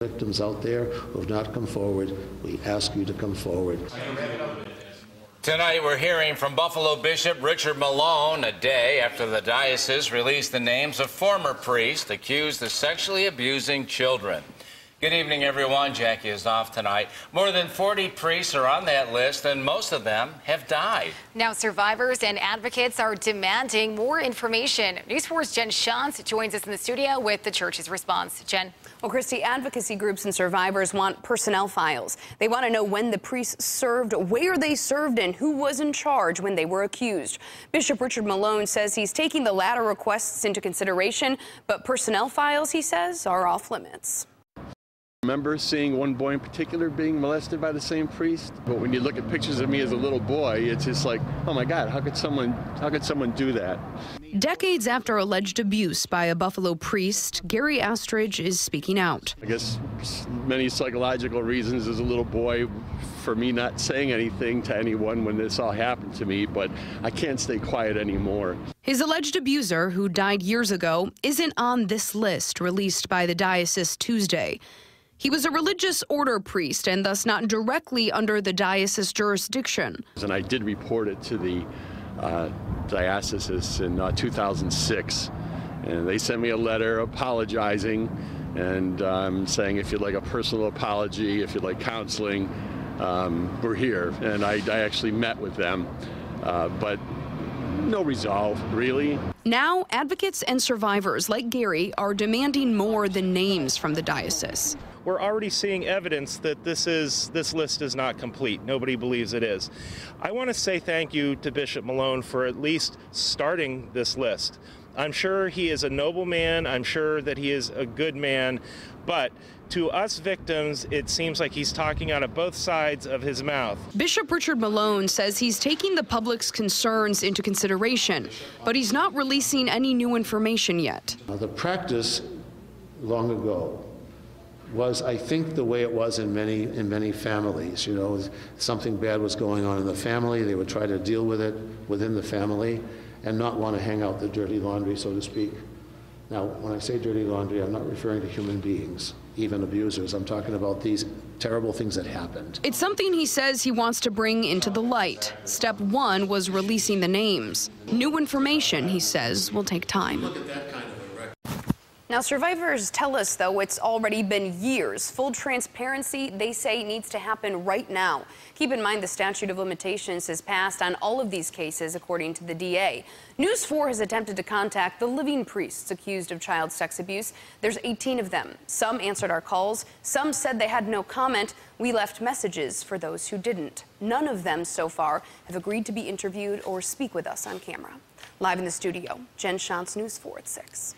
Victims out there who have not come forward, we ask you to come forward. Tonight we're hearing from Buffalo Bishop Richard Malone a day after the diocese released the names of former priests accused of sexually abusing children. Good evening, everyone. Jackie is off tonight. More than 40 priests are on that list, and most of them have died. Now, survivors and advocates are demanding more information. News 4's Jen Shantz joins us in the studio with the church's response. Jen. Well, Christy, advocacy groups and survivors want personnel files. They want to know when the priests served, where they served, and who was in charge when they were accused. Bishop Richard Malone says he's taking the latter requests into consideration, but personnel files, he says, are off limits. I remember seeing one boy in particular being molested by the same priest. But when you look at pictures of me as a little boy, it's just like, oh my God, how could someone do that? Decades after alleged abuse by a Buffalo priest, Gary Astridge is speaking out. I guess many psychological reasons as a little boy for me not saying anything to anyone when this all happened to me, but I can't stay quiet anymore. His alleged abuser, who died years ago, isn't on this list released by the diocese Tuesday. He was a religious order priest and thus not directly under the diocese jurisdiction. And I did report it to the diocese in 2006, and they sent me a letter apologizing and saying if you'd like a personal apology, if you'd like counseling, we're here. And I actually met with them, but no resolve, really. Now, advocates and survivors like Gary are demanding more than names from the diocese. We're already seeing evidence that this list is not complete. Nobody believes it is. I want to say thank you to Bishop Malone for at least starting this list. I'm sure he is a noble man. I'm sure that he is a good man. But to us victims, it seems like he's talking out of both sides of his mouth. Bishop Richard Malone says he's taking the public's concerns into consideration, but he's not releasing any new information yet. The practice long ago was, I think, the way it was in many families. You know, something bad was going on in the family, they would try to deal with it within the family and not want to hang out the dirty laundry, so to speak. Now, when I say dirty laundry, I'm not referring to human beings, even abusers. I'm talking about these terrible things that happened. It's something he says he wants to bring into the light. Step one was releasing the names. New information, he says, will take time. Look at that kind of a record. Now, survivors tell us, though, it's already been years. Full transparency, they say, needs to happen right now. Keep in mind the statute of limitations has passed on all of these cases, according to the DA. News 4 has attempted to contact the living priests accused of child sex abuse. There's 18 of them. Some answered our calls. Some said they had no comment. We left messages for those who didn't. None of them so far have agreed to be interviewed or speak with us on camera. Live in the studio, Jen Shantz, News 4 at 6.